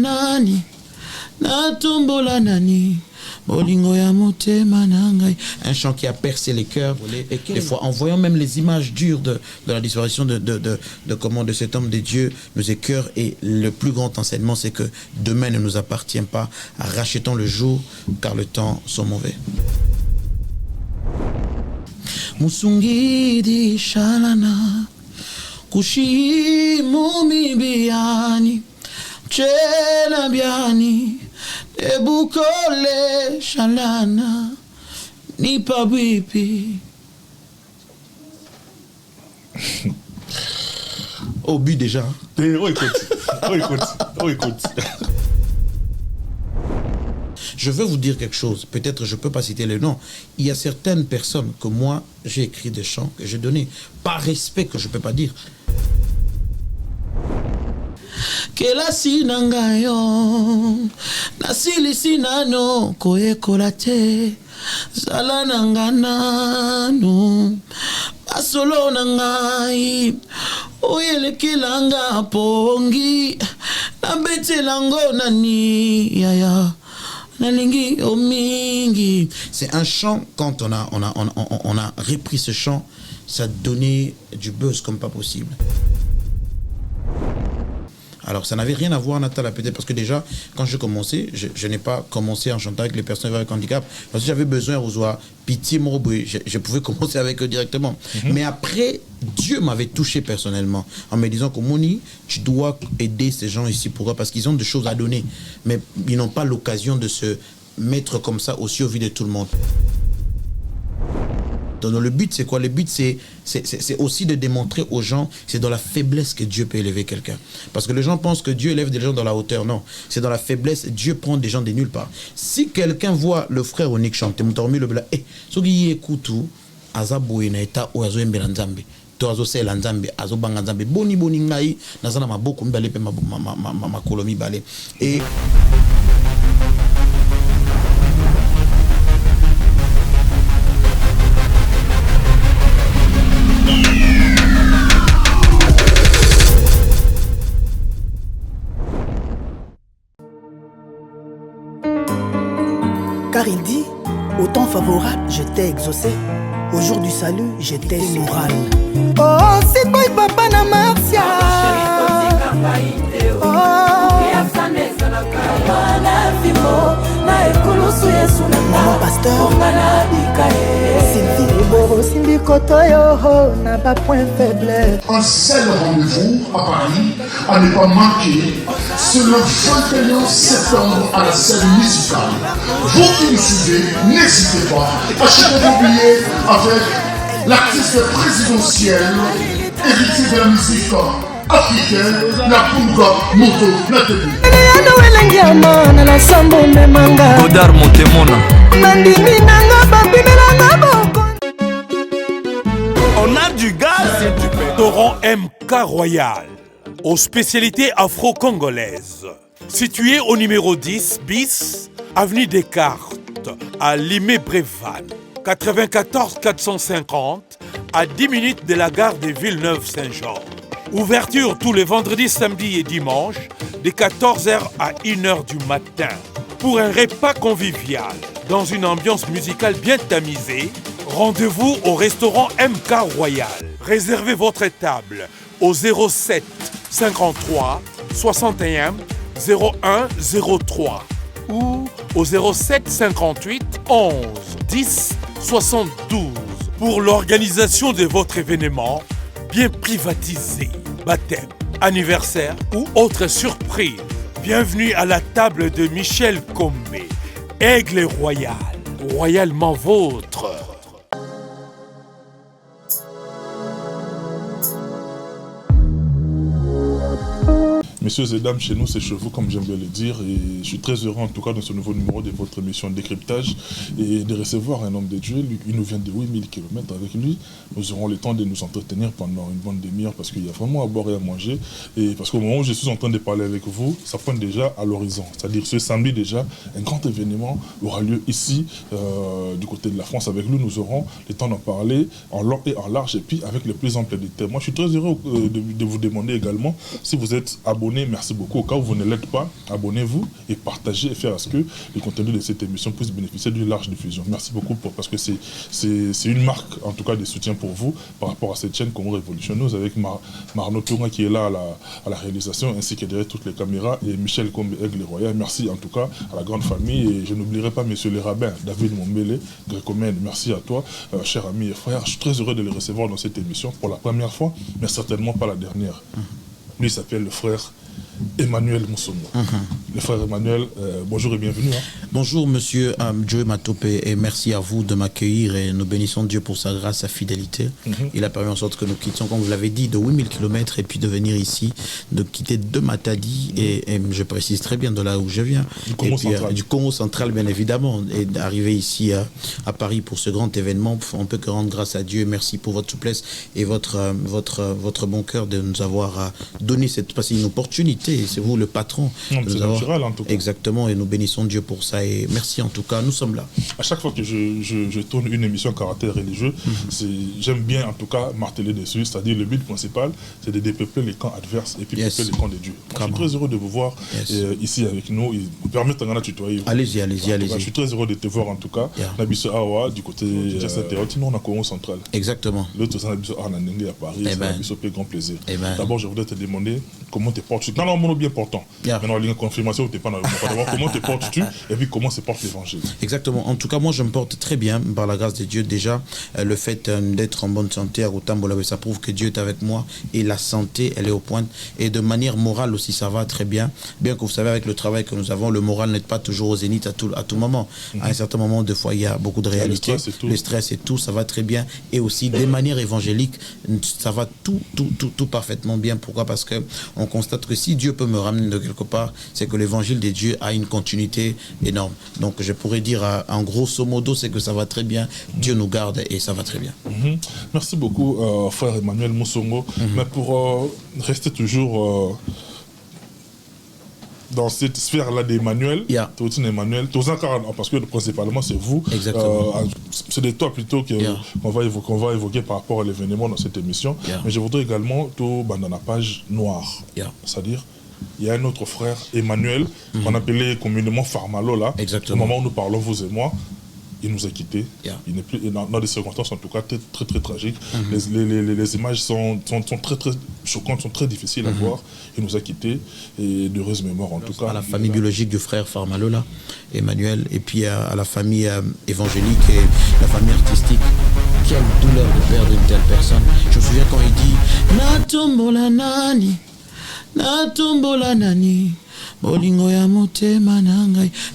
nani natombola nani bolingo ya motema nangai. Un chant qui a percé les cœurs et des fois en voyant même les images dures de la disparition de cet homme de Dieu nous écœure. Et le plus grand enseignement, c'est que demain ne nous appartient pas. Rachetons le jour car le temps sont mauvais. Musungidi shalana kushimu mibiani chela biani ebukole shalana ni pabipi. Au but déjà. Oh écoute. Je veux vous dire quelque chose, peut-être je ne peux pas citer le nom. Il y a certaines personnes que moi, j'ai écrit des chants que j'ai donnés, par respect que je ne peux pas dire. Kelasi nangayo nasilisi nano koekolate zala nanganano basolo nangai oyelekelanga pongi nabetelango nani yaya. C'est un chant, quand on a repris ce chant, ça donnait du buzz comme pas possible. Alors ça n'avait rien à voir, Nathalie, peut-être parce que déjà, quand je commençais, je n'ai pas commencé en chantant avec les personnes avec handicap, parce que j'avais besoin de pitié, je pouvais commencer avec eux directement. Mais après, Dieu m'avait touché personnellement en me disant que Moni, tu dois aider ces gens ici. Pourquoi? Parce qu'ils ont des choses à donner, mais ils n'ont pas l'occasion de se mettre comme ça aussi au vu de tout le monde. Donc le but, c'est quoi? Le but, c'est aussi de démontrer aux gens que c'est dans la faiblesse que Dieu peut élever quelqu'un. Parce que les gens pensent que Dieu élève des gens dans la hauteur. Non, c'est dans la faiblesse. Dieu prend des gens de nulle part. Si quelqu'un voit le frère Onik chanter, ce qui écoute tout, Azaboué na eta ou Azo Mbelanzambe. Toazo se lanzambe, Azo Banganzambe. Boni ngai, nazana maboko mbale pe ma kolomi bale. Et car il dit, au temps favorable, je t'ai exaucé. Au jour du salut, j'étais moral. Oh, c'est quoi papa na Marcia? Maman pasteur Sylvie Boro Simbi Kotoyo n'a pas point faiblesse. Un seul rendez-vous à Paris à ne pas manquer, c'est le 21 septembre à la scène musicale. Vous qui nous suivez, n'hésitez pas, achetez vos billets avec l'artiste présidentiel, héritier de la musique africaine, la Punga Moto Nathalie. Godard Montemona. On a du gaz et du restaurant MK Royal, aux spécialités afro-congolaises. Situé au numéro 10 bis, avenue Descartes, à Limay-Brévannes. 94 450, à 10 minutes de la gare de Villeneuve-Saint-Jean. Ouverture tous les vendredis, samedis et dimanches, de 14h à 1h du matin. Pour un repas convivial, dans une ambiance musicale bien tamisée, rendez-vous au restaurant MK Royal. Réservez votre table au 07 53 61 01 03 ou au 07 58 11 10 72 pour l'organisation de votre événement bien privatisé, baptême, anniversaire ou autre surprise. Bienvenue à la table de Michel Combé, Aigle Royal, royalement vôtre. Messieurs et dames, chez nous, c'est chevaux, comme j'aime bien le dire, et je suis très heureux en tout cas dans ce nouveau numéro de votre émission Décryptage et de recevoir un homme de Dieu. Il nous vient de 8000 km. Avec lui, nous aurons le temps de nous entretenir pendant une bonne demi-heure parce qu'il y a vraiment à boire et à manger. Et parce qu'au moment où je suis en train de parler avec vous, ça pointe déjà à l'horizon. C'est-à-dire ce samedi déjà, un grand événement aura lieu ici, du côté de la France. Avec lui, nous aurons le temps d'en parler en long et en large et puis avec le plus ample des thèmes. Moi, je suis très heureux de vous demander également si vous êtes abonné abonné, merci beaucoup. Au cas où vous ne l'êtes pas, abonnez-vous et partagez et faire à ce que les contenus de cette émission puissent bénéficier d'une large diffusion. Merci beaucoup parce que c'est une marque, en tout cas, de soutien pour vous par rapport à cette chaîne Congo Révolution News avec Marno Tourna qui est là à la réalisation ainsi que derrière toutes les caméras et Michel Combe Aigle Royal. Merci en tout cas à la grande famille et je n'oublierai pas monsieur le rabbin David Mombele, Grécomène. Merci à toi, cher ami et frère. Je suis très heureux de le recevoir dans cette émission pour la première fois, mais certainement pas la dernière. Lui s'appelle le frère Emmanuel Moussomo. Le frère Emmanuel, bonjour et bienvenue. Bonjour monsieur Joe Matope et merci à vous de m'accueillir et nous bénissons Dieu pour sa grâce, sa fidélité. Il a permis en sorte que nous quittions, comme vous l'avez dit, de 8000 km et puis de venir ici, de quitter de Matadi et je précise très bien de là où je viens. Du Congo central bien évidemment et d'arriver ici à Paris pour ce grand événement. On peut que rendre grâce à Dieu. Merci pour votre souplesse et votre bon cœur de nous avoir donné cette une opportunité. C'est vous le patron. C'est naturel en tout cas. Exactement, et nous bénissons Dieu pour ça. Et merci en tout cas, nous sommes là. À chaque fois que je tourne une émission à caractère religieux, j'aime bien en tout cas marteler dessus, c'est-à-dire le but principal, c'est de dépeupler les camps adverses et puis peupler les camps de Dieu. Je suis très heureux de vous voir ici avec nous. Permettez de tutoyer. Allez-y. Je suis très heureux de te voir en tout cas. Nabiso Awa du côté de cette nous on a Congo central. Exactement. L'autre c'est Nabiso Arnanenge à Paris. C'est Nabiso P grand plaisir. D'abord je voudrais te demander comment te portes-tu. Non, non, bien portant. Maintenant, il y a une confirmation où tu n'es pas dans le monde. Comment te portes-tu et puis comment se porte l'évangile. Exactement. En tout cas, moi, je me porte très bien par la grâce de Dieu. Déjà, le fait d'être en bonne santé à Rotambola, ça prouve que Dieu est avec moi et la santé, elle est au point. Et de manière morale aussi, ça va très bien. Bien que vous savez, avec le travail que nous avons, le moral n'est pas toujours au zénith à tout moment. À un certain moment, des fois, il y a beaucoup de réalités. Le stress et tout, ça va très bien. Et aussi, des manières évangéliques, ça va tout parfaitement bien. Pourquoi? Parce qu'on constate que si Dieu peut me ramener de quelque part, c'est que l'évangile de Dieu a une continuité énorme. Donc je pourrais dire en grosso modo, c'est que ça va très bien. Dieu nous garde et ça va très bien. Merci beaucoup, frère Emmanuel Moussomo. Mais pour rester toujours dans cette sphère-là d'Emmanuel, Emmanuel, parce que principalement c'est vous. C'est de toi plutôt qu'on va évoquer par rapport à l'événement dans cette émission. Mais je voudrais également tout dans la page noire. C'est-à-dire, il y a un autre frère, Emmanuel, qu'on appelait communément Farmalo là. Au moment où nous parlons, vous et moi, il nous a quittés. Il n'est plus dans des circonstances en tout cas très tragiques. Les images sont très choquantes, sont très difficiles à voir. Il nous a quittés et d'heureuse mémoire en tout cas. À la famille biologique du frère Farmalo là, Emmanuel, et puis à la famille évangélique et la famille artistique. Quelle douleur de perdre une telle personne. Je me souviens quand il dit Natombola nani.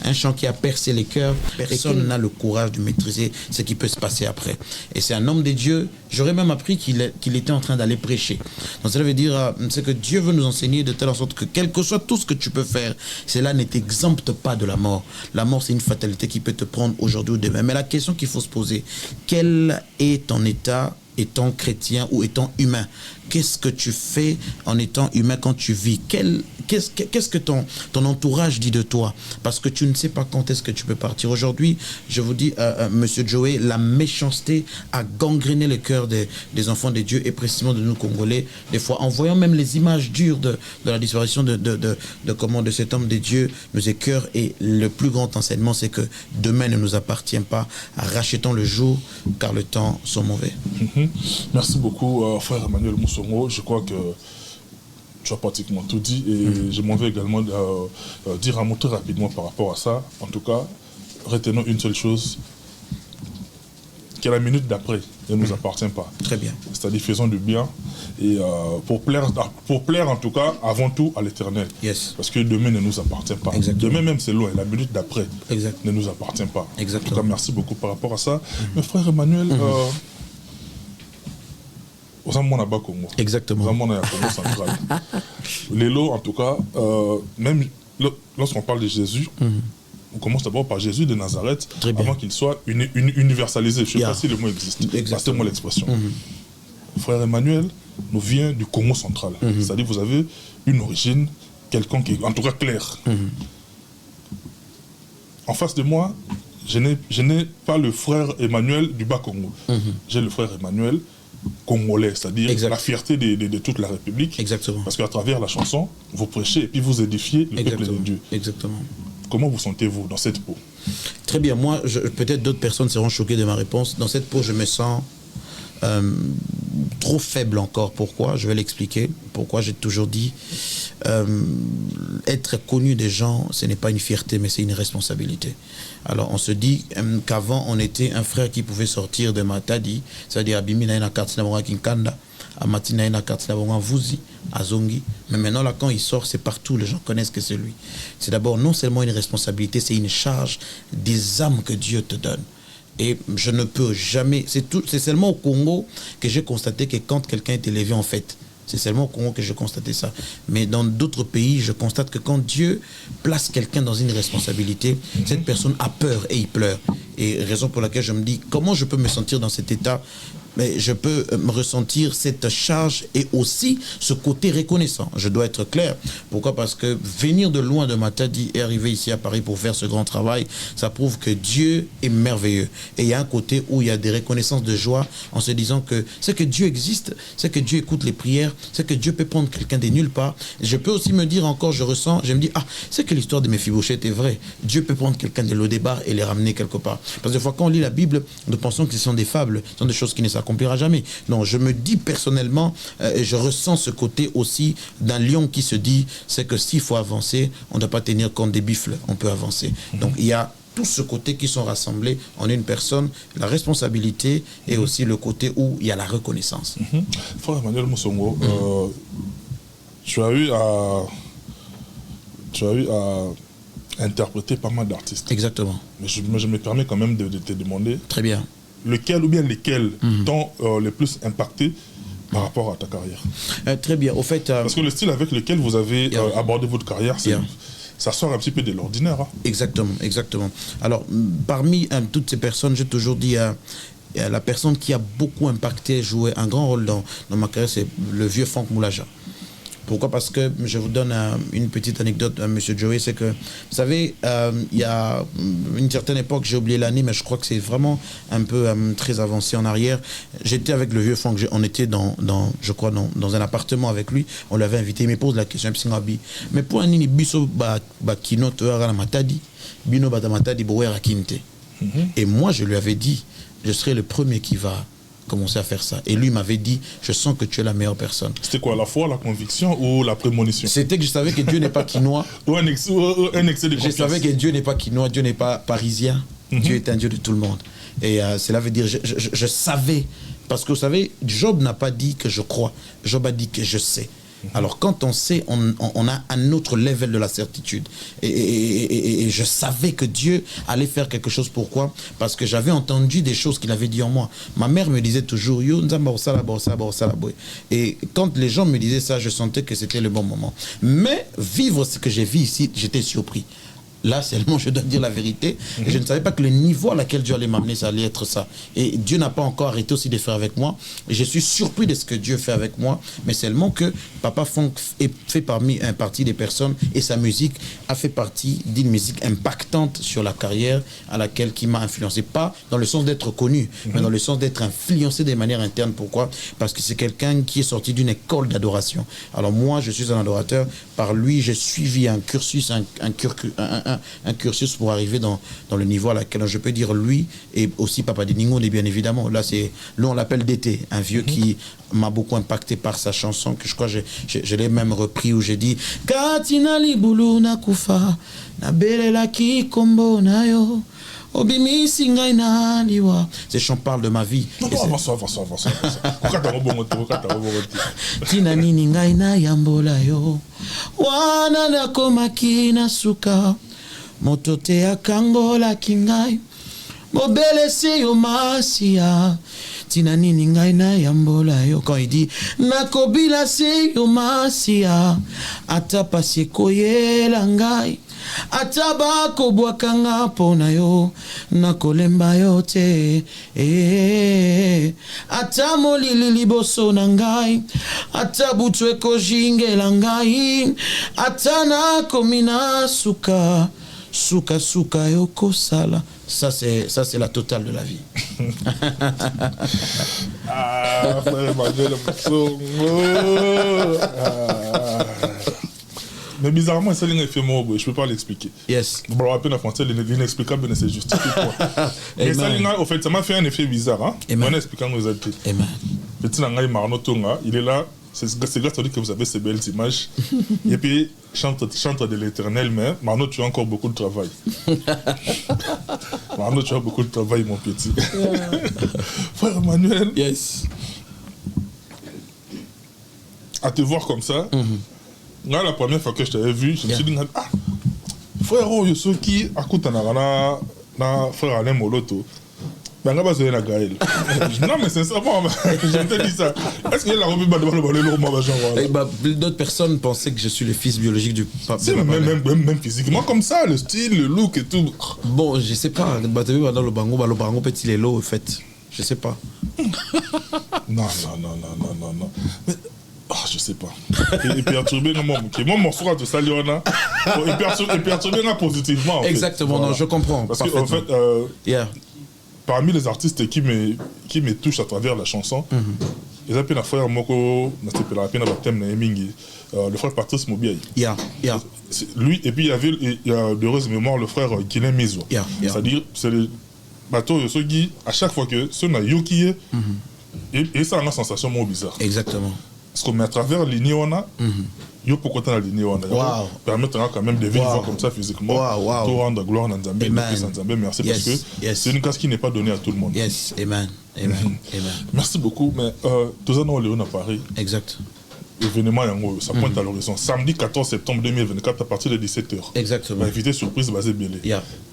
Un chant qui a percé les cœurs. Personne n'a le courage de maîtriser ce qui peut se passer après. Et c'est un homme de Dieu. J'aurais même appris qu'il était en train d'aller prêcher. Donc cela veut dire, c'est que Dieu veut nous enseigner de telle sorte que quel que soit tout ce que tu peux faire, cela ne t'exempte pas de la mort. La mort, c'est une fatalité qui peut te prendre aujourd'hui ou demain. Mais la question qu'il faut se poser, quel est ton état étant chrétien ou étant humain? Qu'est-ce que tu fais en étant humain quand tu vis? Qu'est-ce que ton entourage dit de toi? Parce que tu ne sais pas quand est-ce que tu peux partir. Aujourd'hui, je vous dis, monsieur Joey, la méchanceté a gangréné le cœur des enfants de Dieu et précisément de nous Congolais. Des fois, en voyant même les images dures de la disparition de cet homme de Dieu, nous écœure. Et le plus grand enseignement, c'est que demain ne nous appartient pas. Rachetons le jour, car le temps sont mauvais. Merci beaucoup, frère Emmanuel Moussomo. Je crois que tu as pratiquement tout dit et je m'en vais également dire un mot très rapidement par rapport à ça. En tout cas, retenons une seule chose, que la minute d'après ne nous appartient pas. Très bien. C'est-à-dire faisons du bien et pour plaire en tout cas avant tout à l'Éternel. Parce que demain ne nous appartient pas. Demain même c'est loin, la minute d'après ne nous appartient pas. En tout cas, merci beaucoup par rapport à ça. Mais frère Emmanuel, exactement. Congo central. Lélo, en tout cas, même lorsqu'on parle de Jésus, on commence d'abord par Jésus de Nazareth, avant qu'il soit universalisé. Je ne sais pas si le mot existe. Passez-moi l'expression. Frère Emmanuel nous vient du Congo central. C'est-à-dire vous avez une origine quelconque, en tout cas claire. En face de moi, je n'ai pas le frère Emmanuel du Bas-Congo. J'ai le frère Emmanuel congolais, c'est-à-dire la fierté de toute la République. Exactement. Parce qu'à travers la chanson, vous prêchez et puis vous édifiez le peuple de Dieu. Exactement. Comment vous sentez-vous dans cette peau? Très bien. Moi, peut-être d'autres personnes seront choquées de ma réponse. Dans cette peau, je me sens trop faible encore. Pourquoi? Je vais l'expliquer. Pourquoi j'ai toujours dit être connu des gens, ce n'est pas une fierté, mais c'est une responsabilité. Alors, on se dit qu'avant, on était un frère qui pouvait sortir de Matadi, c'est-à-dire Abimina na Katsinamonga Kinkanda, Amatina na Katsinamonga Vuzi, Azongi. Mais maintenant, là, quand il sort, c'est partout. Les gens connaissent que c'est lui. C'est d'abord non seulement une responsabilité, c'est une charge des âmes que Dieu te donne. Et je ne peux jamais... C'est seulement au Congo que j'ai constaté que quand quelqu'un est élevé en fête, c'est seulement au Congo que j'ai constaté ça. Mais dans d'autres pays, je constate que quand Dieu place quelqu'un dans une responsabilité, cette personne a peur et il pleure. Et raison pour laquelle je me dis, comment je peux me sentir dans cet état? Mais je peux me ressentir cette charge et aussi ce côté reconnaissant. Je dois être clair. Pourquoi? Parce que venir de loin de Matadi et arriver ici à Paris pour faire ce grand travail, ça prouve que Dieu est merveilleux. Et il y a un côté où il y a des reconnaissances de joie en se disant que c'est que Dieu existe, c'est que Dieu écoute les prières, c'est que Dieu peut prendre quelqu'un de nulle part. Je peux aussi me dire encore, je me dis, c'est que l'histoire de Mephibosheth est vraie. Dieu peut prendre quelqu'un de l'Odébar et les ramener quelque part. Parce que des fois, quand on lit la Bible, nous pensons que ce sont des fables, ce sont des choses qui ne s'accomplira jamais. Non, je me dis personnellement, et je ressens ce côté aussi d'un lion qui se dit, c'est que s'il faut avancer, on ne doit pas tenir compte des bifles, on peut avancer. Donc il y a tout ce côté qui sont rassemblés en une personne, la responsabilité et aussi le côté où il y a la reconnaissance. Frère Emmanuel Moussongo, tu as eu à interpréter pas mal d'artistes. Exactement. Mais je me permets quand même de te demander. Très bien. Lequel ou bien lesquels t'ont les plus impacté par rapport à ta carrière? Très bien. Au fait, parce que le style avec lequel vous avez abordé votre carrière, ça sort un petit peu de l'ordinaire. Hein. Exactement, exactement. Alors, parmi toutes ces personnes, j'ai toujours dit la personne qui a beaucoup impacté, joué un grand rôle dans ma carrière, c'est le vieux Franck Moulaja. Pourquoi? Parce que je vous donne une petite anecdote, M. Joey, c'est que, vous savez, il y a une certaine époque, j'ai oublié l'année, mais je crois que c'est vraiment un peu très avancé en arrière. J'étais avec le vieux Franck, on était je crois, dans un appartement avec lui, on l'avait invité, il me pose la question, mais pour un nini biso kino toara la matadi, bino batamatadi boera kinte. Et moi, je lui avais dit, je serai le premier qui va commencer à faire ça. Et lui m'avait dit, je sens que tu es la meilleure personne. C'était quoi, la foi, la conviction ou la prémonition? C'était que je savais que Dieu n'est pas quinois. Ou un excès de confiance. Je savais que Dieu n'est pas quinois, Dieu n'est pas parisien. Dieu est un Dieu de tout le monde. Et cela veut dire, je savais. Parce que vous savez, Job n'a pas dit que je crois. Job a dit que je sais. Alors quand on sait, on a un autre level de la certitude. Et je savais que Dieu allait faire quelque chose. Pourquoi? Parce que j'avais entendu des choses qu'il avait dit en moi. Ma mère me disait toujours, et quand les gens me disaient ça, je sentais que c'était le bon moment. Mais vivre ce que j'ai vu ici, j'étais surpris. Là, seulement, je dois dire la vérité. Et je ne savais pas que le niveau à laquelle Dieu allait m'amener, ça allait être ça. Et Dieu n'a pas encore arrêté aussi de faire avec moi. Et je suis surpris de ce que Dieu fait avec moi. Mais seulement que Papa Franck fait partie des personnes et sa musique a fait partie d'une musique impactante sur la carrière qui m'a influencé. Pas dans le sens d'être connu, mais dans le sens d'être influencé de manière interne. Pourquoi? Parce que c'est quelqu'un qui est sorti d'une école d'adoration. Alors moi, je suis un adorateur. Par lui, j'ai suivi un cursus, un cursus pour arriver dans le niveau à laquelle je peux dire lui et aussi Papa Diningo, bien évidemment. Là, on l'appelle d'été, un vieux qui m'a beaucoup impacté par sa chanson que je crois je l'ai même repris où j'ai dit Katina libulu na kufa na belela ki kombo na yo. Ces chants parlent de ma vie. Tina nini ngai na yambola yo wana na komaki na suka motote akangola kingai mobelesi yo masia tina nini ngai na yambola yo. Quand il dit nakobila se yo masia ata pasi koyela ngai ataba kobwakanga pona yo nakolemba yo te ata molili liboso na ngai ata butu ekojingela ngai ata nakomi na suka Souka Souka Yoko Sala. Ça, c'est la totale de la vie. Ah, frère Emmanuel Moussongo. Mais bizarrement, ça n'est fait moi, je peux pas l'expliquer. Yes. Bon, à peine en français, l'inexplicable, c'est justifié. Mais ça, en fait, ça m'a fait un effet bizarre. Hein? On expliquant nos actes. Petit Nangaï Marno Tonga, il est là. C'est grâce à lui que vous avez ces belles images. Et puis, chante de l'éternel, mais Marno, tu as encore beaucoup de travail. Marno, tu as beaucoup de travail, mon petit. Frère Emmanuel. Yes. À te voir comme ça. Là, la première fois que je t'avais vu, je me suis dit, ah, frère Yosoki, écoute, na frère Alain Moloto. Ben, là, c'est la Gaël. Non, mais sincèrement, je te dis ça. Est-ce qu'il y a la robe d'autres personnes pensaient que je suis le fils biologique du pape. C'est même physiquement comme ça, le style, le look et tout. Bon, je sais pas. Dans le bango petit les lots, en fait. Je sais pas. Non. Mais, je sais pas. Et perturbé, non, moi, mon soir de Saliona. Et perturbé, positivement. Exactement, non, je comprends. Parce qu'en fait, parmi les artistes qui me touchent à travers la chanson, ils appellent un frère Moko, le frère Patrice Mobiaï. Lui, et puis il y avait d'heureuses mémoires le frère Guilain Mizo. C'est-à-dire, c'est le bateau de Sogi, à chaque fois que ce n'a yoki, et ça a une sensation moins bizarre. Exactement. Parce qu'on met à travers l'Iniona, il y a pourquoi la l'Iniona. Permettra quand même de vivre comme ça physiquement. Tout rendre gloire dans Zambé, merci parce que c'est une casse qui n'est pas donnée à tout le monde. Yes, amen. Merci beaucoup, mais tout ça, on est à Paris. Exact. Événement, ça pointe à l'horizon. Samedi 14 septembre 2024 à partir de 17h. Exactement. Invité surprise basé Belé.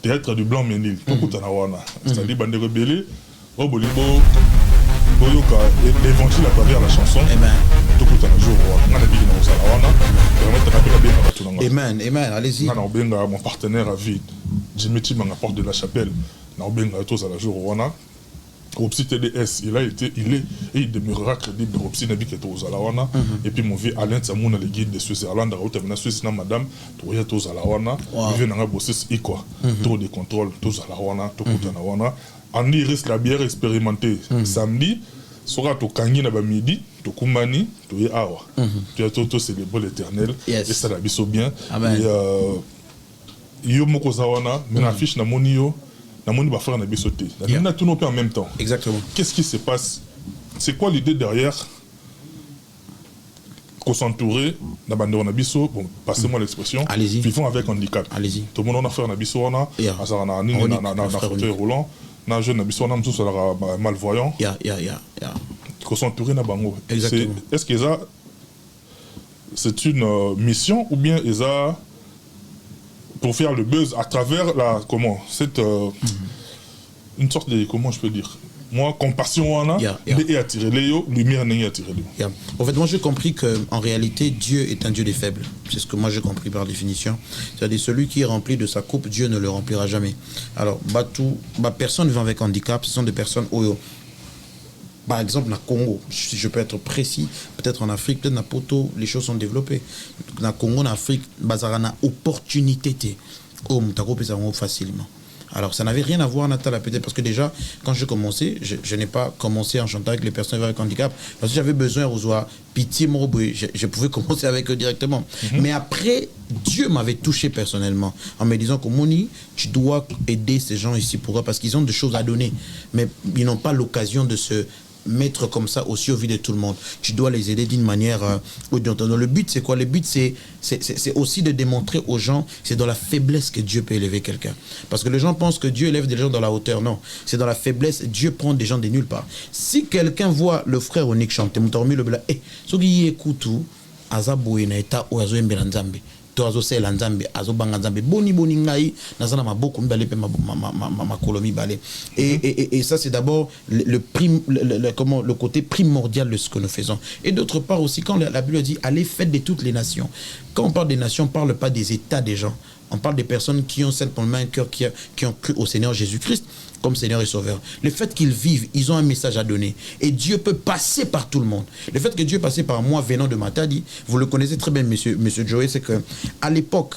Théâtre du Blanc-Ménil. C'est-à-dire Bandero Belé, Robolibo. L'évangile à travers la chanson. Amen, allez-y. Mon partenaire à vie, Dimitri Mangaport de la Chapelle, Ropsi TDS, il demeurera crédible. Ropsi Nabi qui est aux Alawana. Et puis mon vieux Alain Tsamouna, le guide de Suisse-Irlande, a retenu la Suisse, madame, tu es aux Alawana. Il vient dans bosser quoi. Trop de contrôle, tous Alawana, tout Alawana. Andy risque la bière expérimentée. Samedi, sera au Kangi na midi, au Kumani, tu es awa. Tu as tout célébrer l'éternel. Et ça la biso bien. Et yo moko zawana, mais la fiche na monio. Na moni va faire na bisoté. On a tout nos en même temps. Exactement. Qu'est-ce qui se passe? C'est quoi l'idée derrière? Qu'on s'entourer na bande on a biso, bon, passez-moi l'expression. Allez-y. Vivons avec handicap. Allez-y. Tout le monde on a fait na biso on a. Ça na fauteuil roulant. Na jeune na biso on a tous malvoyant. Qu'on s'entourer na bango. Exactement. Est-ce que ça c'est une mission ou bien est ça pour faire le buzz à travers cette une sorte de, comment je peux dire, moi compassion on a et attirer les lumière n'est attirer les. En fait, moi j'ai compris que en réalité Dieu est un Dieu des faibles. C'est ce que moi j'ai compris par définition. C'est-à-dire celui qui est rempli de sa coupe, Dieu ne le remplira jamais. Alors personne vivant avec handicap, ce sont des personnes par exemple, dans le Congo, si je peux être précis, peut-être en Afrique, peut-être dans Poto, les choses sont développées. Dans le Congo, en Afrique, bazarana opportunité, facilement. Alors, ça n'avait rien à voir, Nathalie, peut-être, parce que déjà, quand j'ai commencé, je n'ai pas commencé en chantant avec les personnes avec handicap, parce que j'avais besoin, pitié, je pouvais commencer avec eux directement. Mais après, Dieu m'avait touché personnellement, en me disant que Moni, tu dois aider ces gens ici pour eux, parce qu'ils ont des choses à donner, mais ils n'ont pas l'occasion de se mettre comme ça aussi au vie de tout le monde. Tu dois les aider d'une manière le but c'est quoi? Le but c'est aussi de démontrer aux gens c'est dans la faiblesse que Dieu peut élever quelqu'un. Parce que les gens pensent que Dieu élève des gens dans la hauteur. Non, c'est dans la faiblesse. Dieu prend des gens de nulle part. Si quelqu'un voit le frère Onik chanter, ce qui écoute tout, Azaboué na eta oazo mbela nzambe. Toazo sela nzambe azo banga nzambe boni ngai nazana maboko mbale pe makolomi balé. Et ça c'est d'abord le côté primordial de ce que nous faisons. Et d'autre part aussi quand la Bible dit allez faites de toutes les nations. Quand on parle des nations, on parle pas des états des gens. On parle des personnes qui ont simplement un cœur qui ont cru au Seigneur Jésus-Christ comme Seigneur et Sauveur. Le fait qu'ils vivent, ils ont un message à donner. Et Dieu peut passer par tout le monde. Le fait que Dieu passe par moi venant de Matadi, vous le connaissez très bien, monsieur Joey, c'est que à l'époque,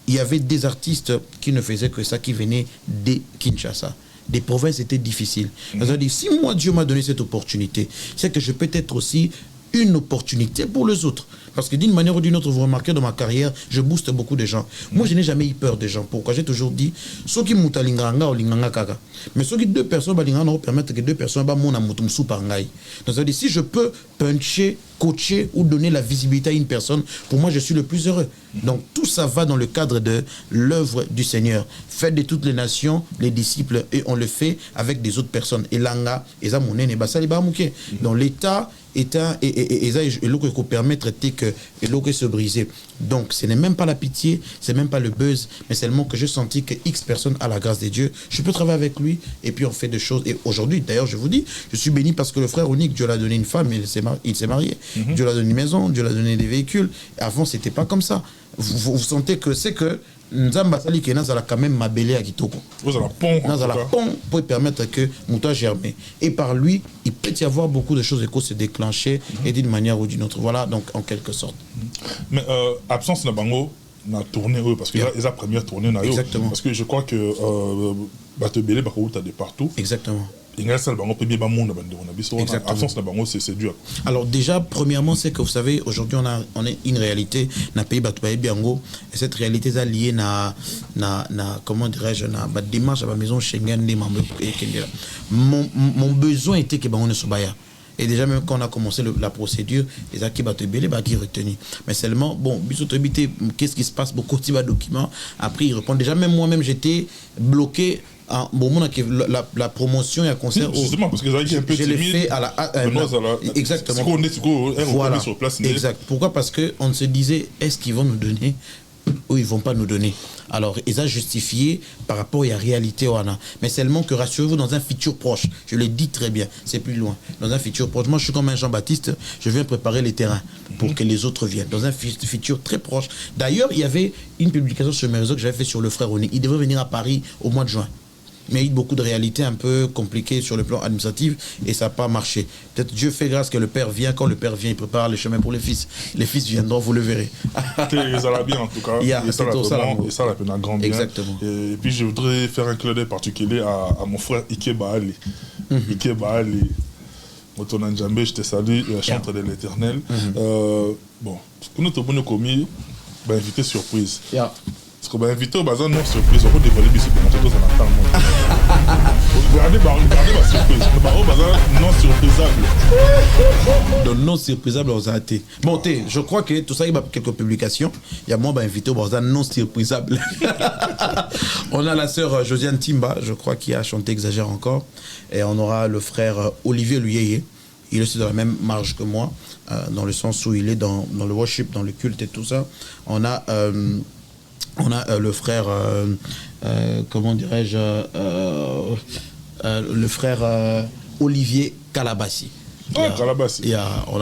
il y avait des artistes qui ne faisaient que ça, qui venaient de Kinshasa. Des provinces étaient difficiles. C'est-à-dire, si moi, Dieu m'a donné cette opportunité, c'est que je peux être aussi une opportunité pour les autres. Parce que d'une manière ou d'une autre, vous remarquez dans ma carrière, je booste beaucoup de gens. Moi, je n'ai jamais eu peur des gens. Pourquoi? J'ai toujours dit, ceux qui m'ont linganga ou linganga kaka. Mais ceux qui 2 personnes, linganga, permettre que 2 personnes, mon amour, sous pangaï. Donc, ça veut dire, si je peux puncher, coacher ou donner la visibilité à une personne, pour moi, je suis le plus heureux. Donc, tout ça va dans le cadre de l'œuvre du Seigneur. Faites de toutes les nations, les disciples, et on le fait avec des autres personnes. Et langa, et ça, mon nez, basali, bamouké. Donc, l'État est un, et ça, et l'eau qu'on permettre que l'eau se briser. Donc, ce n'est même pas la pitié, c'est même pas le buzz, mais seulement que j'ai senti que X personne a la grâce de Dieu. Je peux travailler avec lui, et puis on fait des choses. Et aujourd'hui, d'ailleurs, je vous dis, je suis béni parce que le frère Onick, Dieu l'a donné une femme, il s'est marié. Dieu l'a donné une maison, Dieu l'a donné des véhicules. Avant, c'était pas comme ça. Vous sentez que c'est que Nzamba Sali Kena a quand même ma belle à Kitoko. Vous avez la pont pour permettre que Mouta germe. Et par lui, il peut y avoir beaucoup de choses qui se déclencher et d'une manière ou d'une autre. Voilà, donc en quelque sorte. Mais absence de Bango, na tournée parce que c'est la première tournée. Exactement. Parce que je crois que Batebele Bakou t'as de partout. Exactement. Exactement. C'est dur. Alors déjà, premièrement, c'est que vous savez, aujourd'hui, on est une réalité dans le pays Batoubaye Biango. Et cette réalité est liée à comment dirais-je, à démarche à la maison Schengen. Mon besoin était que on ne soit pas. Et déjà, même quand on a commencé la procédure, les acquis Batebele qui retenus. Mais seulement, bon, qu'est-ce qui se passe? Beaucoup de documents. Après, ils répondent. Déjà, même moi-même, j'étais bloqué. La promotion et un concert justement parce que je l'ai fait à la exactement voilà. Sur place, exact. Pourquoi? Parce que on se disait est-ce qu'ils vont nous donner ou ils vont pas nous donner. Alors ils ont justifié par rapport à la réalité mais seulement que rassurez-vous, dans un futur proche, je le dis très bien, c'est plus loin, dans un futur proche, moi je suis comme un Jean-Baptiste, je viens préparer les terrains pour que les autres viennent dans un futur très proche. D'ailleurs, il y avait une publication sur mes réseaux que j'avais fait sur le frère Onick. Il devait venir à Paris au mois de juin. Mais il y a eu beaucoup de réalités un peu compliquées sur le plan administratif et ça n'a pas marché. Peut-être Dieu fait grâce que le Père vient. Quand le Père vient, il prépare le chemin pour les fils. Les fils viendront, vous le verrez. Ça va bien en tout cas. Et ça la peine à grand bien. Exactement. Et puis je voudrais faire un clin d'œil particulier à mon frère Ike Baali. Ike Baali, Motonan Djambe, je te salue, chantre de l'Éternel. Bon, pour notre bonne commis, invité surprise. Parce qu'on va inviter au bazar non surprise, on va dévoiler ici pour montrer tous en attendant. Regardez ma surprise. Au bazar non surprisable. Donc non surprisable aux athées. Bon, je crois que tout ça, il y a quelques publications. Il y a moi invité au bazar non surprisable. On a la sœur Josiane Timba, je crois, qui a chanté Exagère encore. Et on aura le frère Olivier Luyeye. Il est aussi dans la même marge que moi, dans le sens où il est dans le worship, dans le culte et tout ça. On a le frère, comment dirais-je, le frère Olivier Calabassi. On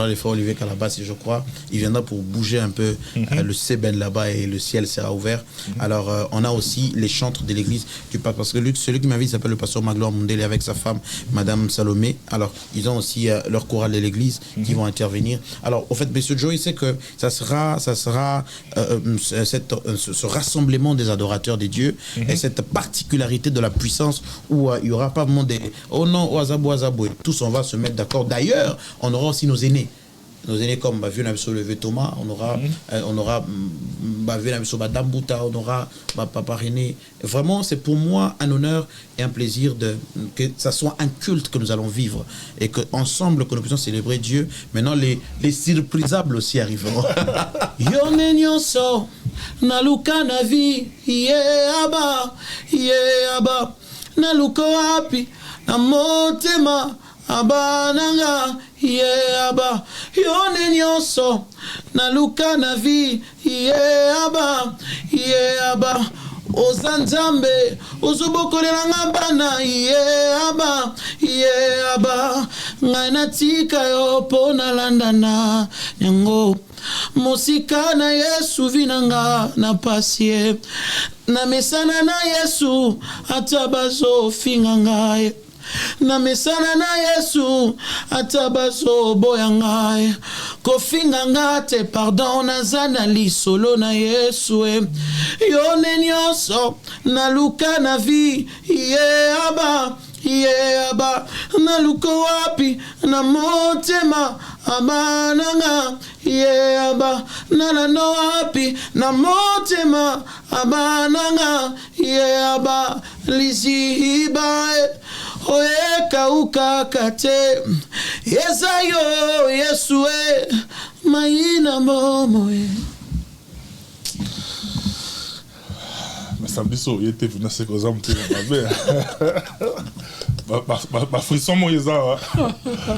a le frère Olivier Calabassi, je crois. Il viendra pour bouger un peu le Seben là-bas et le ciel sera ouvert. Alors, on a aussi les chantres de l'église du pape. Parce que celui qui m'invite s'appelle le pasteur Magloire Mondele avec sa femme, Madame Salomé. Alors, ils ont aussi leur chorale de l'église qui vont intervenir. Alors, au fait, M. Joey sait que ça sera ce rassemblement des adorateurs des dieux et cette particularité de la puissance où il n'y aura pas vraiment des « Oh non, Oazabou, Oazabou ». Tous, on va se mettre d'accord. D'ailleurs, on aura aussi nos aînés comme Bavieux Levé Thomas, on aura Bavieux Dambuta, on aura Papa René. Vraiment, c'est pour moi un honneur et un plaisir que ça soit un culte que nous allons vivre et qu'ensemble, que nous puissions célébrer Dieu. Maintenant, les surprisables aussi arriveront. Yonenyoso, Naluka Navi, Yeaba, Naluka Api, Namotema. Abananga aba yone nyonso naluka na vi aba ozanzambe ozobokolelanga bana aba ngana tika yo pona landana yango mosika na Yesu vinanga na pasie na mesana na Yesu atabazo finganga na mesana na Yesu atabaso boyangai kofinga ngate pardon nazana lisolo na Yesu yone nyonso na luka na vi aba na luka wapi na motema abananga aba na no wapi na motema abananga aba liziba oeka ukakate yesayo Yesu maina momo samedi soir, il était venu à ce que j'aime ma frisson moi ça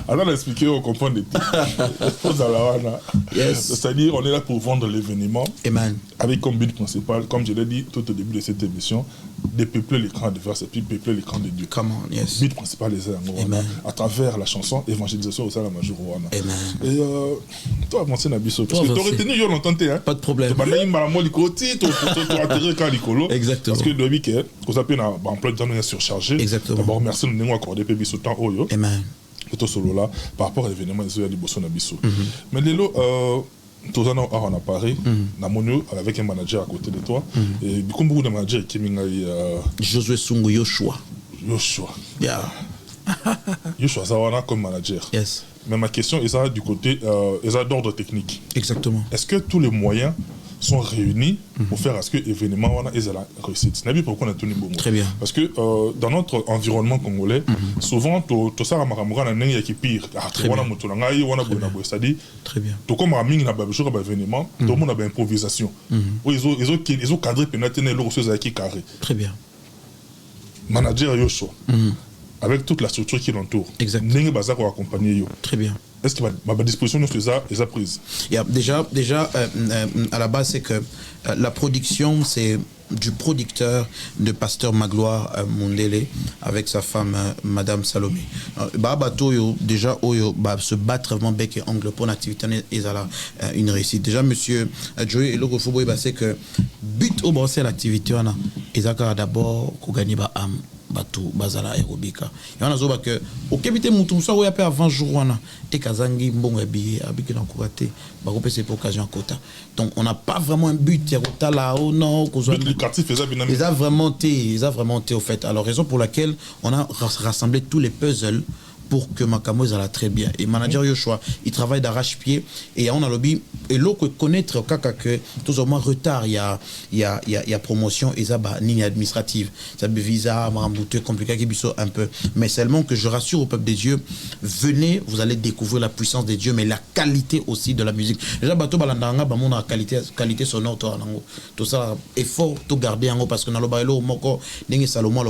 alors expliquer on comprend des c'est-à-dire on est là pour vendre l'événement avec comme but principal comme je l'ai dit tout au début de cette émission de peupler l'écran de verse et puis peupler l'écran de Dieu. Come on, yes. But principal les à travers la chanson évangélisation au sein de la major et toi avancé na biso parce que tu aurais retenu yo longtemps hein pas de problème tu banani mala mo likoti tu atterrir quand likolo exactement parce que le week-end qu'on s'appelle na emploi de temps surchargé exactement d'abord merci nous accordé pe biso temps oyo amen plutôt solo là par rapport à l'événement de ya liboso na biso mais lelo tous on a parlé na monio avec un manager à côté de toi et comme beaucoup de managers qui m'ingai Josué Sungu Yoshua yeah Yoshua Zawana comme manager yes mais ma question est ça du côté d'ordre technique exactement est-ce que tous les moyens sont réunis pour faire à ce que l'événement ait la réussite. C'est pourquoi on a tenu bon. Très bien. Parce que dans notre environnement congolais, souvent tout ça a un qui pire. C'est-à-dire, très bien. Tout comme Raming n'a pas besoin d'événement, tout le monde a une improvisation. Ils ont cadré pénétré les choses qui carré. Très bien. Manager Yoshua. Avec toute la structure qui l'entoure. Exactement. Accompagner. Très bien. Est-ce que ma disposition nous faisait les prise? Déjà à la base, c'est que la production, c'est du producteur de Pasteur Magloire Mundele avec sa femme Madame Salomé. Déjà, se battre vraiment bec et ongle pour l'activité et une réussite. Déjà, monsieur Joey et l'autre faut c'est que but au bas c'est l'activité on a et d'abord qu'on gagne ba âme batu bazala aérobika yana zoba que au kebite mutu so ya pe avant jour wana et kazangi mbongo billet abiki na kurate ba ko pese pour occasion kota donc on n'a pas vraiment un but ya kota là oh non ko zo ils a vraiment été au fait alors raison pour laquelle on a rassemblé tous les puzzles pour que Makamo ça très bien et manager Yoshua il travaille d'arrache-pied et on a lobby et l'autre connaître kaka que tout au moins retard il y a promotion et ça ligne administrative ça visa marambouté compliqué qui biso un peu mais seulement que je rassure au peuple des dieux venez vous allez découvrir la puissance des dieux mais la qualité aussi de la musique déjà bato balandanga ba mon qualité sonore tout ça effort tout garder en haut parce que na loba elo moko ndenge Salomon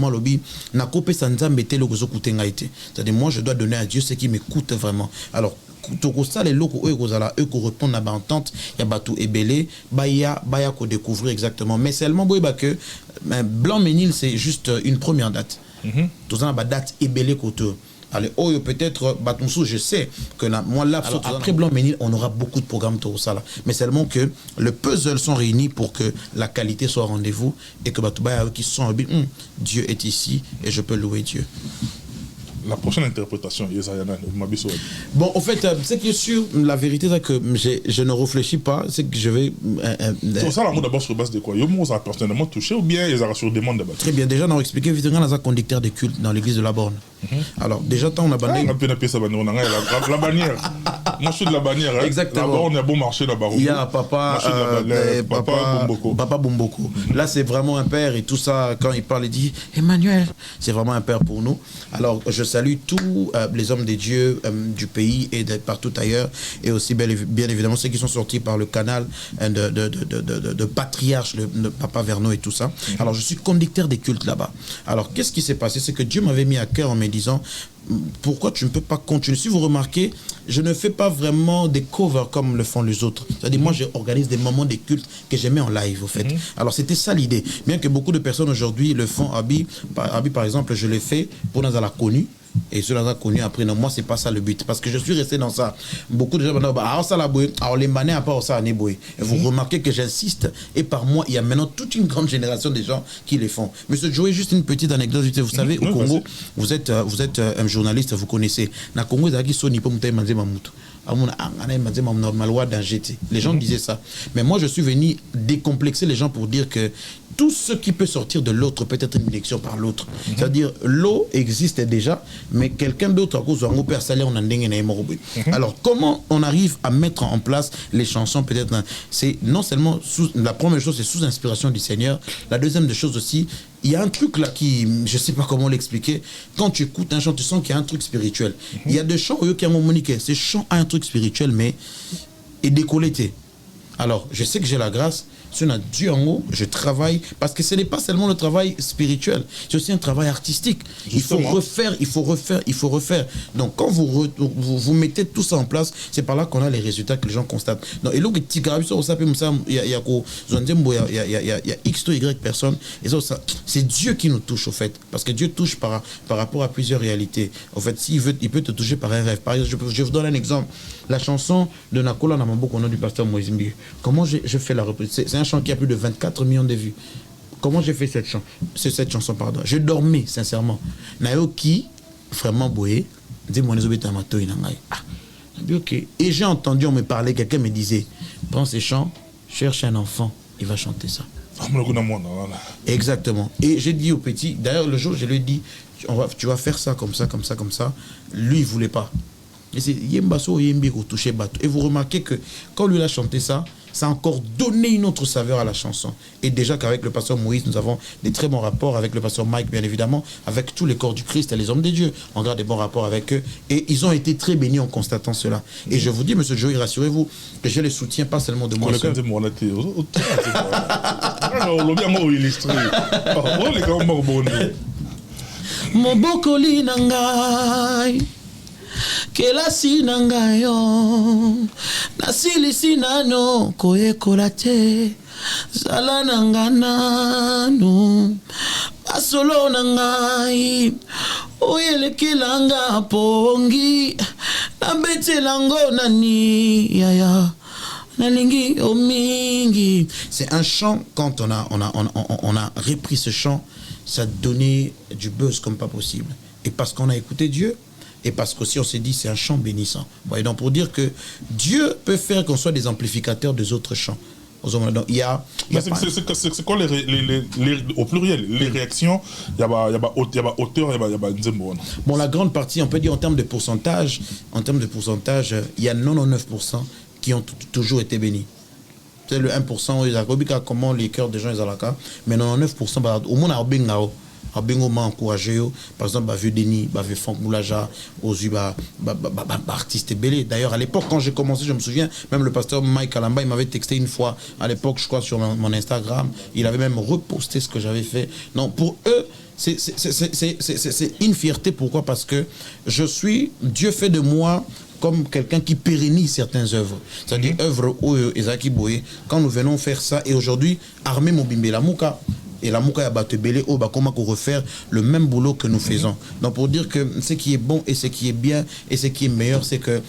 lobby na kopé sanzambe te lokozo kutenga été moi je dois donner à Dieu ce qui m'écoute vraiment alors tout ça les locaux eux qu'on répondent à l'entente il y a bateau et belé baya qu'on découvrir exactement mais seulement que Blanc Ménil c'est juste une première date tout ça ba date et belé côté allez peut-être Batonso je sais que moi là après Blanc Ménil on aura beaucoup de programmes tout ça là mais seulement que le puzzle sont réunis pour que la qualité soit au rendez-vous et que Batouba qui sont Dieu est ici et je peux louer Dieu. La prochaine interprétation, bon, en fait, ce qui est sûr, la vérité, c'est que je ne réfléchis pas, c'est que je vais. Tout ça, d'abord sur base de quoi? Vous avez personnellement touché ou bien ils ont sur demande d'abord? Très bien, déjà, on a expliqué vite, on a un conducteur de culte dans l'église de la Borne. Alors, déjà, on a banni. On a appelé ça la bannière. Moi, je suis de la bannière. Exactement. La Borne, il y a bon marché là-bas. Il y a Papa Bumboko. Là, c'est vraiment un père et tout ça, quand il parle, il dit Emmanuel, c'est vraiment un père pour nous. Alors, je salue tous les hommes de Dieu du pays et de partout ailleurs et aussi bien évidemment ceux qui sont sortis par le canal de Patriarche, le Papa Verneau et tout ça. Alors je suis conducteur des cultes là-bas. Alors qu'est-ce qui s'est passé? C'est que Dieu m'avait mis à cœur en me disant pourquoi tu ne peux pas continuer. Si vous remarquez, je ne fais pas vraiment des covers comme le font les autres. C'est-à-dire moi j'organise des moments de culte que j'aimais en live au fait. Alors c'était ça l'idée. Bien que beaucoup de personnes aujourd'hui le font. Abi par exemple je l'ai fait pour nous à la connu. Et cela a connu après. Non, moi, c'est pas ça le but. Parce que je suis resté dans ça. Beaucoup de gens disent, alors ça la bouée, alors les manais à part ça à bouée. Et vous remarquez que j'insiste. Et par moi, il y a maintenant toute une grande génération de gens qui les font. Monsieur Joey, juste une petite anecdote. Vous savez, au Congo, vous êtes un journaliste, vous connaissez. Na Congo, les gens disaient ça. Mais moi, je suis venu décomplexer les gens pour dire que tout ce qui peut sortir de l'autre peut être une élection par l'autre. C'est-à-dire, l'eau existe déjà, mais quelqu'un d'autre à cause d'un père salaire, on a alors, comment on arrive à mettre en place les chansons, peut-être, c'est non seulement, la première chose, c'est sous inspiration du Seigneur. La deuxième chose aussi, il y a un truc là qui, je ne sais pas comment l'expliquer, quand tu écoutes un chant, tu sens qu'il y a un truc spirituel. Il y a des chants, qui ont moniqué, ce chant a un truc spirituel, mais est décolleté. Alors, je sais que j'ai la grâce, si on a Dieu en haut, je travaille, parce que ce n'est pas seulement le travail spirituel, c'est aussi un travail artistique. Justement. Il faut refaire. Donc, quand vous mettez tout ça en place, c'est par là qu'on a les résultats que les gens constatent. Donc, et là, il y a X ou Y personnes, et ça, c'est Dieu qui nous touche, au fait, parce que Dieu touche par rapport à plusieurs réalités. En fait, s'il veut, il peut te toucher par un rêve. Par exemple, je vous donne un exemple. La chanson de Nakola Namambo qu'on a du pasteur Moïse Mbi. Comment je fais la reprise? C'est un chant qui a plus de 24 millions de vues. Comment j'ai fait cette chanson, pardon. Je dormais, sincèrement. Nayoki, vraiment boé, dit mon ezobetamato inangai. Ok. Et j'ai entendu, on me parlait, quelqu'un me disait, prends ces chants, cherche un enfant, il va chanter ça. Exactement. Et j'ai dit au petit, d'ailleurs le jour je lui ai dit, tu vas faire ça comme ça. Lui il voulait pas. Et c'est Yembaso Yembi au touché bateau. Et vous remarquez que quand lui a chanté ça, ça a encore donné une autre saveur à la chanson. Et déjà qu'avec le pasteur Moïse, nous avons des très bons rapports, avec le pasteur Mike, bien évidemment, avec tous les corps du Christ et les hommes de Dieu. On garde des bons rapports avec eux. Et ils ont été très bénis en constatant cela. Et je vous dis, monsieur Joey, rassurez-vous, que je les soutiens pas seulement de moi seul. Mobokoli nangai. Kelasi nangayo nasilisi nano koyekola te zala nanganano asolo nangai oyelekelanga pongi nabetelango nani yaya nalingi omingi. C'est un chant, quand on a repris ce chant, ça donnait du buzz comme pas possible. Et parce qu'on a écouté Dieu, et parce qu'aussi on s'est dit c'est un chant bénissant. Et donc pour dire que Dieu peut faire qu'on soit des amplificateurs des autres chants. Donc, c'est quoi au pluriel les réactions? Il y a auteur, il y a nzembo. Bon, la grande partie, on peut dire en termes de pourcentage, il y a 99% qui ont toujours été bénis. C'est le 1%, ils ont comment les cœurs des gens ils ont la, mais 99% au moins à Bengo m'a encouragé, par exemple, Vieux Denis, Vieux Franck Moulaja, Ozu, artiste belé. D'ailleurs, à l'époque, quand j'ai commencé, je me souviens, même le pasteur Mike Kalamba, il m'avait texté une fois, à l'époque, je crois, sur mon Instagram, il avait même reposté ce que j'avais fait. Non, pour eux, c'est une fierté. Pourquoi? Parce que Dieu fait de moi comme quelqu'un qui pérennise certaines œuvres. C'est-à-dire, œuvres Ezaki Boye, quand nous venons faire ça, et aujourd'hui, Armé Mobimbe la Mouka, et la Mouka Yabaté Belé, comment refaire le même boulot que nous faisons. Donc pour dire que ce qui est bon et ce qui est bien et ce qui est meilleur, c'est que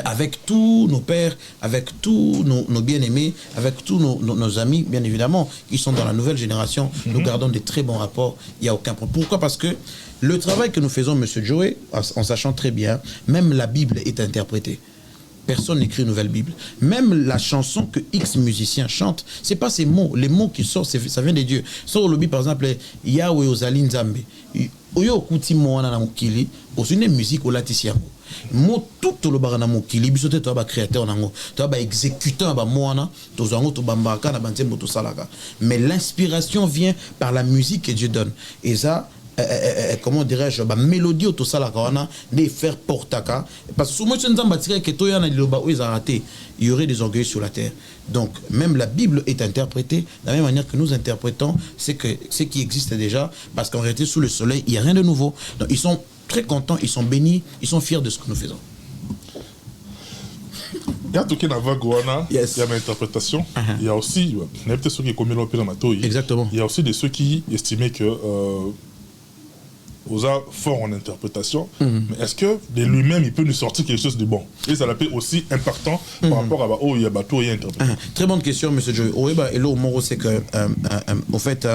avec tous nos pères, avec tous nos bien-aimés, avec tous nos amis, bien évidemment, qui sont dans la nouvelle génération, nous gardons des très bons rapports, il n'y a aucun problème. Pourquoi? Parce que le travail que nous faisons, monsieur Joey, en sachant très bien, même la Bible est interprétée. Personne n'écrit une nouvelle Bible. Même la chanson que X musicien chante, c'est pas ces mots. Les mots qui sortent, ça vient de Dieu. Sur le lobby, par exemple, Yahweh Ozali Nzambe. Oyo kuti moana na mokili, osune musique o latisiango. Mo tout le barana mokili, bisote to ba créateur nango, to ba exécutant ba moana, to zango to bambaka na banzembo to salaka. Mais l'inspiration vient par la musique que Dieu donne. Et ça, comment dirais-je, mélodie au tout ça là de faire portaka parce que souvent il y aurait des orgueils sur la terre. Donc même la Bible est interprétée de la même manière que nous interprétons ce qui existe déjà, parce qu'en réalité sous le soleil il n'y a rien de nouveau. Donc ils sont très contents, ils sont bénis, ils sont fiers de ce que nous faisons. Il y a tout qui n'a pas il y a une interprétation. Il y a aussi, il y a peut-être ceux qui commettent l'opéra. Exactement. Il y a aussi ceux qui estimaient que Osa fort en interprétation, mais est-ce que de lui-même il peut nous sortir quelque chose de bon? Et ça l'appelle aussi impactant par rapport à il y a bateau et interprétation. Très bonne question, monsieur Joey. Et là, au Moro, c'est que, au fait,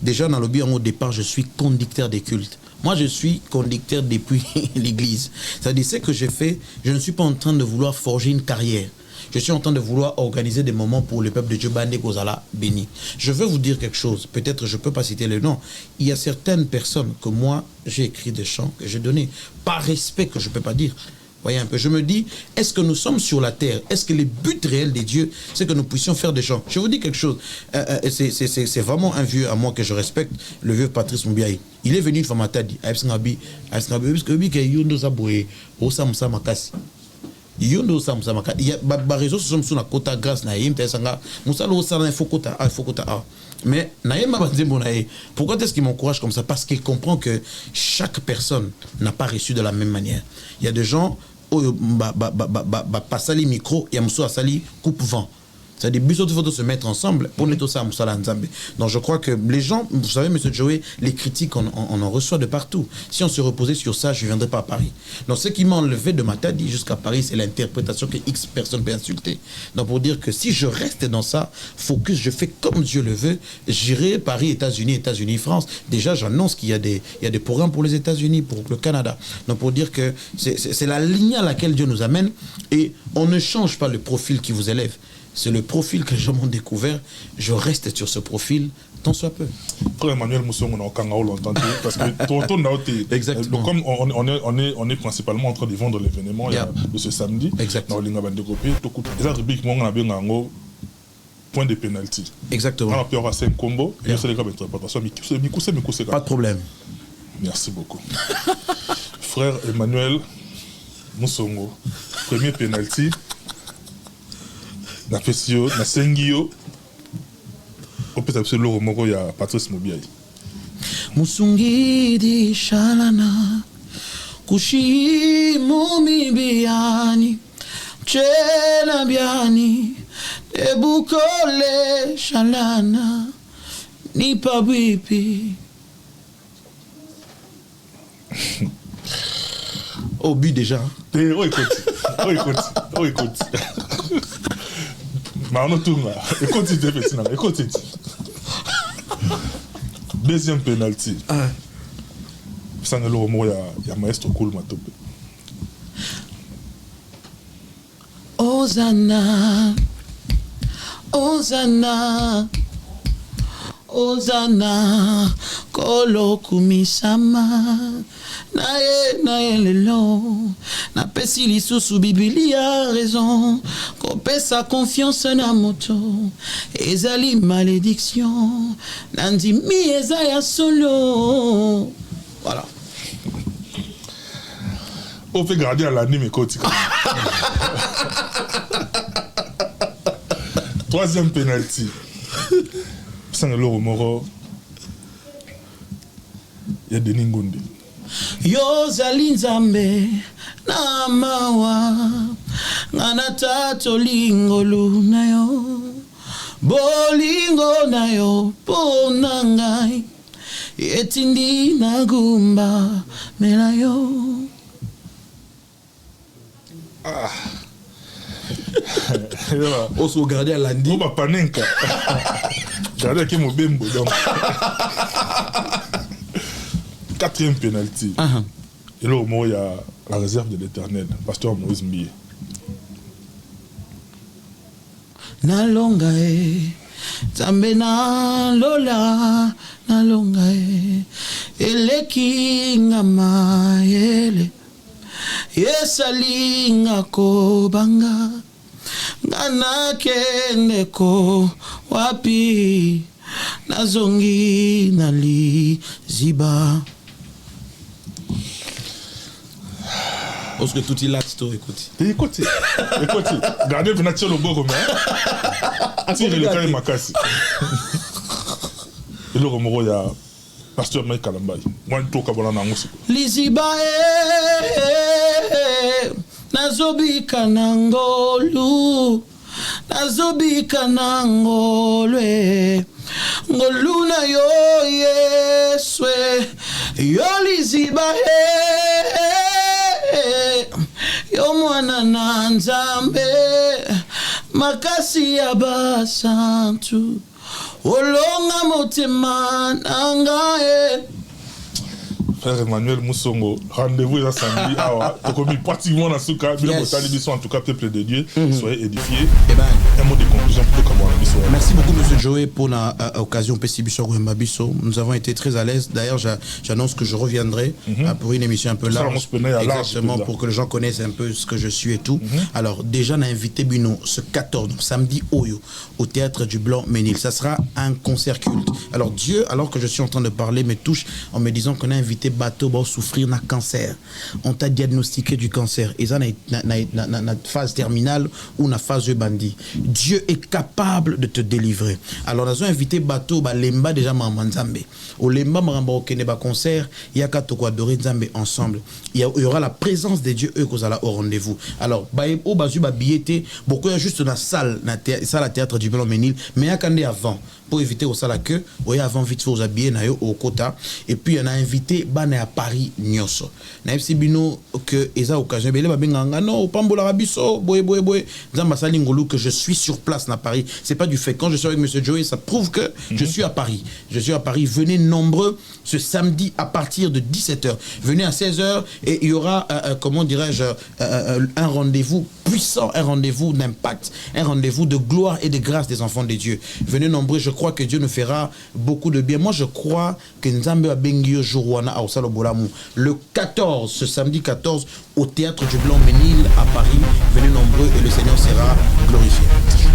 déjà dans le bien au départ, je suis conducteur des cultes. Moi, je suis conducteur depuis l'église. C'est-à-dire, ce que j'ai fait, je ne suis pas en train de vouloir forger une carrière. Je suis en train de vouloir organiser des moments pour le peuple de Dieu, Bande Kozala béni. Je veux vous dire quelque chose, peut-être je ne peux pas citer le nom. Il y a certaines personnes que moi, j'ai écrit des chants que j'ai donnés, par respect que je ne peux pas dire. Voyez un peu, je me dis, est-ce que nous sommes sur la terre? Est-ce que le but réel des dieux, c'est que nous puissions faire des chants? Je vous dis quelque chose, c'est vraiment un vieux à moi que je respecte, le vieux Patrice Moubiaï. Il est venu une fois à Tadi, yondo sam samaka ya ba réseaux sociaux sur la quota grâce na yim tesanga musalo sana faut quota mais na yim ba nzembo na yé. Pourquoi est-ce qu'il m'encourage comme ça? Parce qu'il comprend que chaque personne n'a pas reçu de la même manière. Il y a des gens passer les micros et muso asali coupe vent. C'est-à-dire, il faut se mettre ensemble pour nettoyer ça. Donc, je crois que les gens, vous savez, M. Joey, les critiques, on en reçoit de partout. Si on se reposait sur ça, je ne viendrais pas à Paris. Donc, ce qui m'a enlevé de Matadi jusqu'à Paris, c'est l'interprétation que X personnes peuvent insulter. Donc, pour dire que si je reste dans ça, focus, je fais comme Dieu le veut, j'irai Paris, États-Unis, France. Déjà, j'annonce qu'il y a des programmes pour les États-Unis, pour le Canada. Donc, pour dire que c'est la ligne à laquelle Dieu nous amène et on ne change pas le profil qui vous élève. C'est le profil que les gens m'ont découvert. Je reste sur ce profil, tant soit peu. Frère Emmanuel Moussongo, on a longtemps parce que exactement. Comme on est principalement en train de vendre l'événement de ce samedi. Exactement. Point de pénalty. Exactement. On a pu avoir 5 combos. Pas de problème. Merci beaucoup. Frère Emmanuel Moussongo, premier pénalty. Na Fessio, na Sengio, on peut appeler le Moro, il y a Patrice Moubiaï. Musungi di shalana, kushi mumi biani, chena biani, ebukole shalana, ni pabipi. Au but déjà. Écoute. Écoute. Deuxième penalty. Sangalo Moya, il y a Maestro Cool Matope. Hosanna, Hosanna, Hosanna, Kolo Kumisama. Nae lelo na pesi lisusu Biblia raison qu'on paie sa confiance na moto ezali malédiction nandimi ezaya solo. Voilà. On fait garder à l'anime côté. Troisième penalty. Sangalo Moro. Il y a Denis Ngoundé. Yo zali nzambe na mawa ngana tato lingolu na yo bolingo na yo pona ngai etindi na gumba mela yo. On se regardait à l'andi. On va panenka. Regardez qui m'a bembo donc. Quatrième penalty. Et là, au moins, il y a la réserve de l'Éternel, pasteur Moïse Mbié. Nalongae, Zambe na lola, nalongae, eleki ngama ele, yesali ngako banga, ngana kendeko wapi, nazongi nali ziba. Parce que tout il a tout écoute. Écoute. Gardez le nature le beau romain. Tirez le carré makasi. Et le romoro il y a pasteur Mike Kalambay. Moi je toka bona na musique. Liziba nazobika nangolu. Nazobika nangolwe. Ngoluna yo yeswe Yoliziba yo mwana na Nzambe makasi ya basantu olonga motema nanga. Frère Emmanuel Moussongo, rendez-vous là samedi. Tokomi pratiquement dans ce cas, en tout cas, peuple de Dieu, soyez édifiés. Un mot de conclusion pour Kamara Bisso. Merci beaucoup, monsieur Joey, pour l'occasion Pessibiso Bisso. Nous avons été très à l'aise. D'ailleurs, j'annonce que je reviendrai pour une émission un peu large. Exactement, pour que les gens connaissent un peu ce que je suis et tout. Alors, déjà, on a invité Bino ce 14, donc samedi Oyo, au théâtre du Blanc-Ménil. Ça sera un concert culte. Alors, Dieu, alors que je suis en train de parler, me touche en me disant qu'on a invité bateau va souffrir d'un cancer. On t'a diagnostiqué du cancer. Et ça, na phase terminale ou na phase bandit. Dieu est capable de te délivrer. Alors, nous avons invité bateau, lemba déjà Manzambe. Au lemba maramba okene ba concert, il y a quatre quoi adorer Nzambe ensemble. Il y aura la présence de Dieu eux qu'on a au rendez-vous. Alors, au basu ba billetté, beaucoup y a juste dans salle, la théâtre du Blanc-Ménil, mais il y a quand avant pour éviter au salle que, il y a avant vite faut habiller na yo au quota et puis on a invité à Paris Nyoso. Na FC Bino que eza occasion belé ba benganga non pambola rabiso boy nzamba sali ngolu que je suis sur place na Paris. C'est pas du fait quand je suis avec monsieur Joey, ça prouve que je suis à Paris. Je suis à Paris, venez nombreux ce samedi à partir de 17h. Venez à 16h et il y aura comment dirais-je un rendez-vous puissant, un rendez-vous d'impact, un rendez-vous de gloire et de grâce des enfants de Dieu. Venez nombreux, je crois que Dieu nous fera beaucoup de bien. Moi je crois que Nzambe a bengio jourwana au Salobolamu le 14, ce samedi 14 au théâtre du Blanc-Ménil à Paris. Venez nombreux et le Seigneur sera glorifié.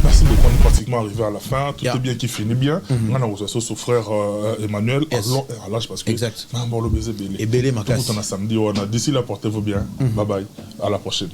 Merci beaucoup, on est pratiquement arrivé à la fin. Tout est bien qui finit bien. On a aussi son frère Emmanuel à l'âge parce que exact. Et belé, on a samedi. D'ici là, portez-vous bien. Bye bye. À la prochaine.